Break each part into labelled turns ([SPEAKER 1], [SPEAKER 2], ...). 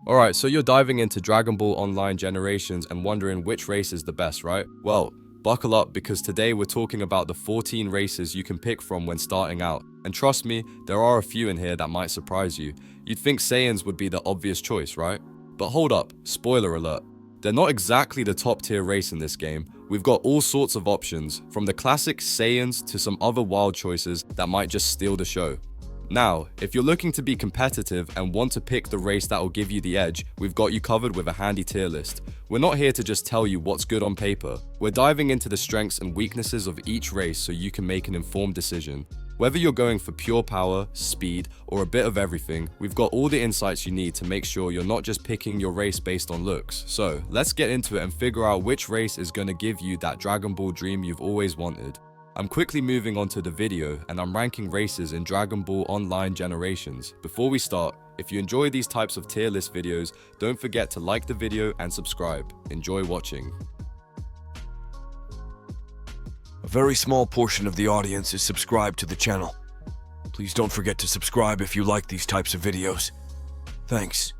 [SPEAKER 1] Alright, so you're diving into Dragon Ball Online Generations and wondering which race is the best, right? Well, buckle up because today we're talking about the 14 races you can pick from when starting out. And trust me, there are a few in here that might surprise you. You'd think Saiyans would be the obvious choice, right? But hold up, spoiler alert. They're not exactly the top tier race in this game. We've got all sorts of options, from the classic Saiyans to some other wild choices that might just steal the show. Now, if you're looking to be competitive and want to pick the race that will give you the edge, we've got you covered with a handy tier list. We're not here to just tell you what's good on paper. We're diving into the strengths and weaknesses of each race so you can make an informed decision. Whether you're going for pure power, speed, or a bit of everything, we've got all the insights you need to make sure you're not just picking your race based on looks. So, let's get into it and figure out which race is going to give you that Dragon Ball dream you've always wanted. I'm quickly moving on to the video and I'm ranking races in Dragon Ball Online Generations. Before we start, if you enjoy these types of tier list videos, don't forget to like the video and subscribe. Enjoy watching.
[SPEAKER 2] A very small portion of the audience is subscribed to the channel. Please don't forget to subscribe if you like these types of videos. Thanks.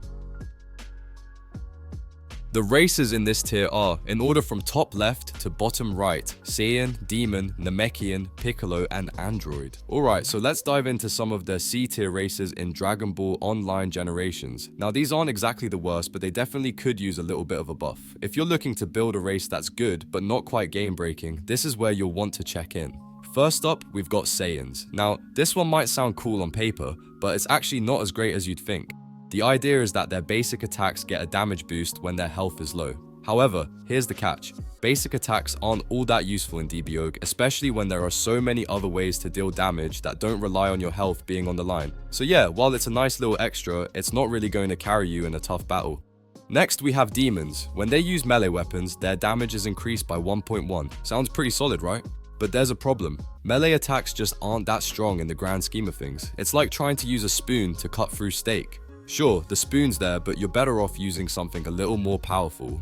[SPEAKER 1] The races in this tier are, in order from top left to bottom right, Saiyan, Demon, Namekian, Piccolo, and Android. Alright, so let's dive into some of the C tier races in Dragon Ball Online Generations. Now these aren't exactly the worst, but they definitely could use a little bit of a buff. If you're looking to build a race that's good, but not quite game breaking, this is where you'll want to check in. First up, we've got Saiyans. Now, this one might sound cool on paper, but it's actually not as great as you'd think. The idea is that their basic attacks get a damage boost when their health is low. However, here's the catch. Basic attacks aren't all that useful in DBOG, especially when there are so many other ways to deal damage that don't rely on your health being on the line. So yeah, while it's a nice little extra, it's not really going to carry you in a tough battle. Next, we have Demons. When they use melee weapons, their damage is increased by 1.1. Sounds pretty solid, right? But there's a problem. Melee attacks just aren't that strong in the grand scheme of things. It's like trying to use a spoon to cut through steak. Sure, the spoon's there, but you're better off using something a little more powerful.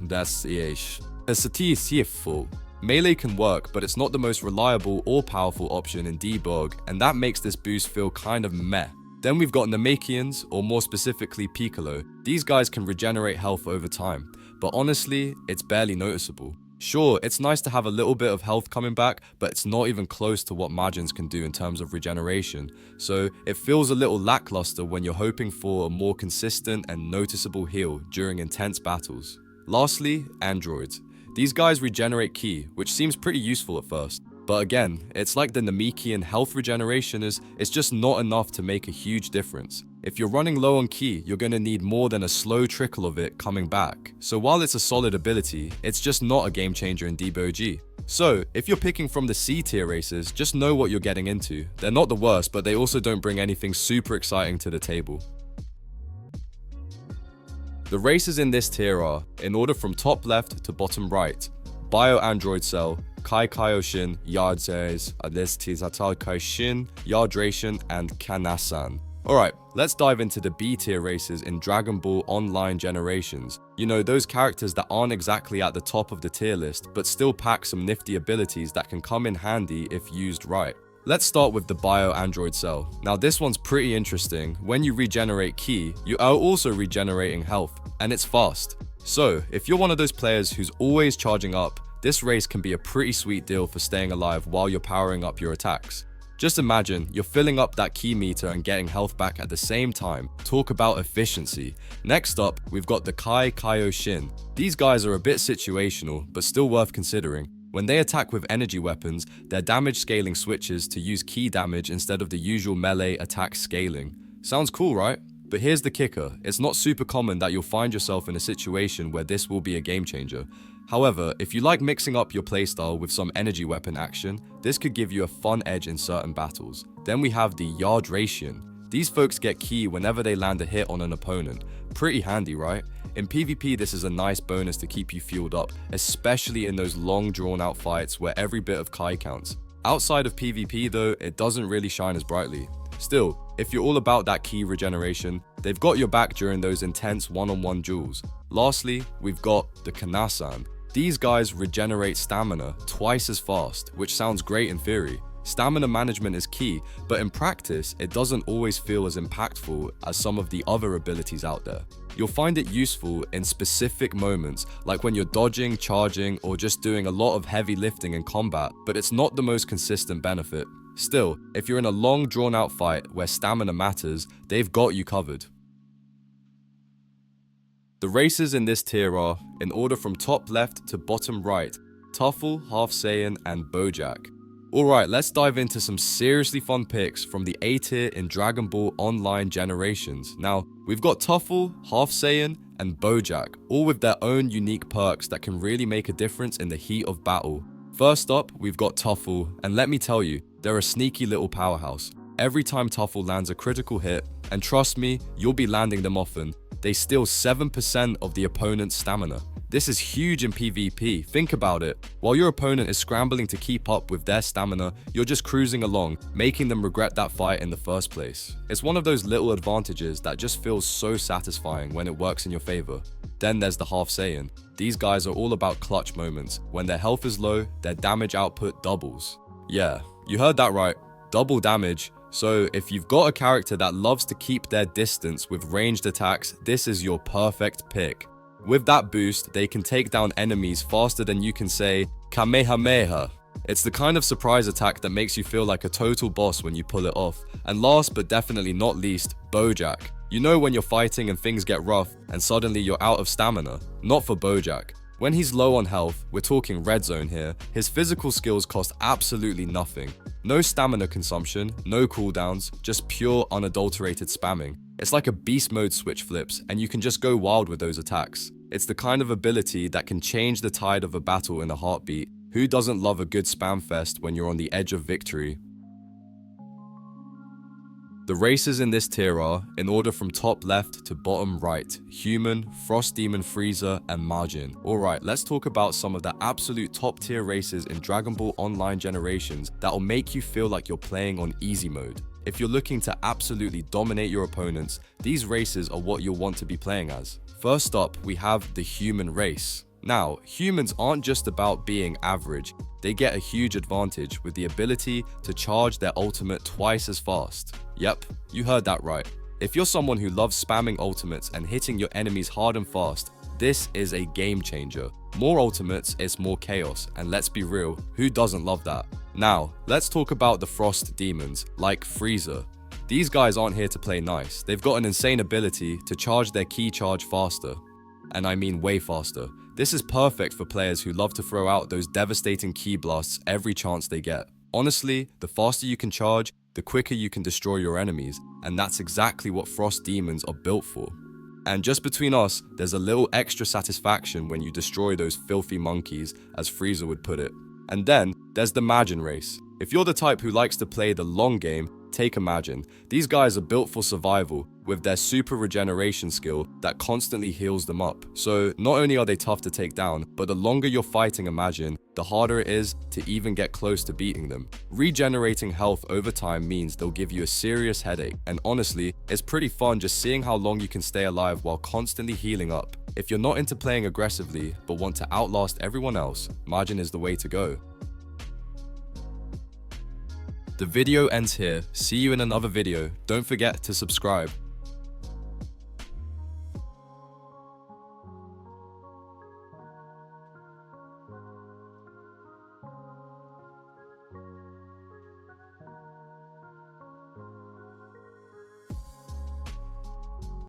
[SPEAKER 1] Melee can work, but it's not the most reliable or powerful option in DBOG, and that makes this boost feel kind of meh. Then we've got Namekians, or more specifically Piccolo. These guys can regenerate health over time, but honestly, it's barely noticeable. Sure, it's nice to have a little bit of health coming back, but it's not even close to what Majins can do in terms of regeneration, so it feels a little lackluster when you're hoping for a more consistent and noticeable heal during intense battles. Lastly, androids. These guys regenerate ki, which seems pretty useful at first. But again, it's like the Namekian health regeneration it's just not enough to make a huge difference. If you're running low on ki, you're going to need more than a slow trickle of it coming back. So while it's a solid ability, it's just not a game changer in DBOG. So, if you're picking from the C tier races, just know what you're getting into. They're not the worst, but they also don't bring anything super exciting to the table. The races in this tier are, in order from top left to bottom right, Bio Android Cell, Kai Kaioshin, Yardzays, Adestizatal Kaishin, Yardration, and Kanasan. Alright, let's dive into the B tier races in Dragon Ball Online Generations. You know, those characters that aren't exactly at the top of the tier list, but still pack some nifty abilities that can come in handy if used right. Let's start with the Bio Android Cell. Now this one's pretty interesting. When you regenerate ki, you are also regenerating health, and it's fast. So, if you're one of those players who's always charging up, this race can be a pretty sweet deal for staying alive while you're powering up your attacks. Just imagine, you're filling up that ki meter and getting health back at the same time. Talk about efficiency. Next up, we've got the Kai Kaioshin. These guys are a bit situational, but still worth considering. When they attack with energy weapons, their damage scaling switches to use ki damage instead of the usual melee attack scaling. Sounds cool, right? But here's the kicker, it's not super common that you'll find yourself in a situation where this will be a game changer. However, if you like mixing up your playstyle with some energy weapon action, this could give you a fun edge in certain battles. Then we have the Yardration. These folks get ki whenever they land a hit on an opponent. Pretty handy, right? In PvP, this is a nice bonus to keep you fueled up, especially in those long drawn out fights where every bit of Kai counts. Outside of PvP though, it doesn't really shine as brightly. Still, if you're all about that ki regeneration, they've got your back during those intense one-on-one duels. Lastly, we've got the Kanasan. These guys regenerate stamina twice as fast, which sounds great in theory. Stamina management is key, but in practice, it doesn't always feel as impactful as some of the other abilities out there. You'll find it useful in specific moments, like when you're dodging, charging, or just doing a lot of heavy lifting in combat, but it's not the most consistent benefit. Still, if you're in a long drawn-out fight where stamina matters, they've got you covered. The races in this tier are, in order from top left to bottom right, Tuffle, Half Saiyan, and Bojack. Alright, let's dive into some seriously fun picks from the A tier in Dragon Ball Online generations. Now, we've got Tuffle, Half Saiyan, and Bojack, all with their own unique perks that can really make a difference in the heat of battle. First up, we've got Tuffle, and let me tell you, they're a sneaky little powerhouse. Every time Tuffle lands a critical hit, and trust me, you'll be landing them often, they steal 7% of the opponent's stamina. This is huge in PvP, think about it. While your opponent is scrambling to keep up with their stamina, you're just cruising along, making them regret that fight in the first place. It's one of those little advantages that just feels so satisfying when it works in your favor. Then there's the Half Saiyan. These guys are all about clutch moments. When their health is low, their damage output doubles. Yeah, you heard that right, double damage. So if you've got a character that loves to keep their distance with ranged attacks, this is your perfect pick. With that boost, they can take down enemies faster than you can say, Kamehameha. It's the kind of surprise attack that makes you feel like a total boss when you pull it off. And last but definitely not least, Bojack. You know when you're fighting and things get rough and suddenly you're out of stamina? Not for Bojack. When he's low on health, we're talking red zone here, his physical skills cost absolutely nothing. No stamina consumption, no cooldowns, just pure unadulterated spamming. It's like a beast mode switch flips and you can just go wild with those attacks. It's the kind of ability that can change the tide of a battle in a heartbeat. Who doesn't love a good spam fest when you're on the edge of victory? The races in this tier are, in order from top left to bottom right, Human, Frost Demon Frieza, and Majin. Alright, let's talk about some of the absolute top tier races in Dragon Ball Online generations that'll make you feel like you're playing on easy mode. If you're looking to absolutely dominate your opponents, these races are what you'll want to be playing as. First up, we have the Human race. Now, humans aren't just about being average, they get a huge advantage with the ability to charge their ultimate twice as fast. Yep, you heard that right. If you're someone who loves spamming ultimates and hitting your enemies hard and fast, this is a game changer. More ultimates is more chaos, and let's be real, who doesn't love that? Now, let's talk about the Frost Demons, like Frieza. These guys aren't here to play nice, they've got an insane ability to charge their ki charge faster. And I mean way faster. This is perfect for players who love to throw out those devastating ki blasts every chance they get. Honestly, the faster you can charge, the quicker you can destroy your enemies, and that's exactly what Frost Demons are built for. And just between us, there's a little extra satisfaction when you destroy those filthy monkeys, as Frieza would put it. And then, there's the Majin race. If you're the type who likes to play the long game, take a Majin. These guys are built for survival, with their super regeneration skill that constantly heals them up. So not only are they tough to take down, but the longer you're fighting a Majin, the harder it is to even get close to beating them. Regenerating health over time means they'll give you a serious headache, and honestly, it's pretty fun just seeing how long you can stay alive while constantly healing up. If you're not into playing aggressively, but want to outlast everyone else, Majin is the way to go. The video ends here. See you in another video. Don't forget to subscribe.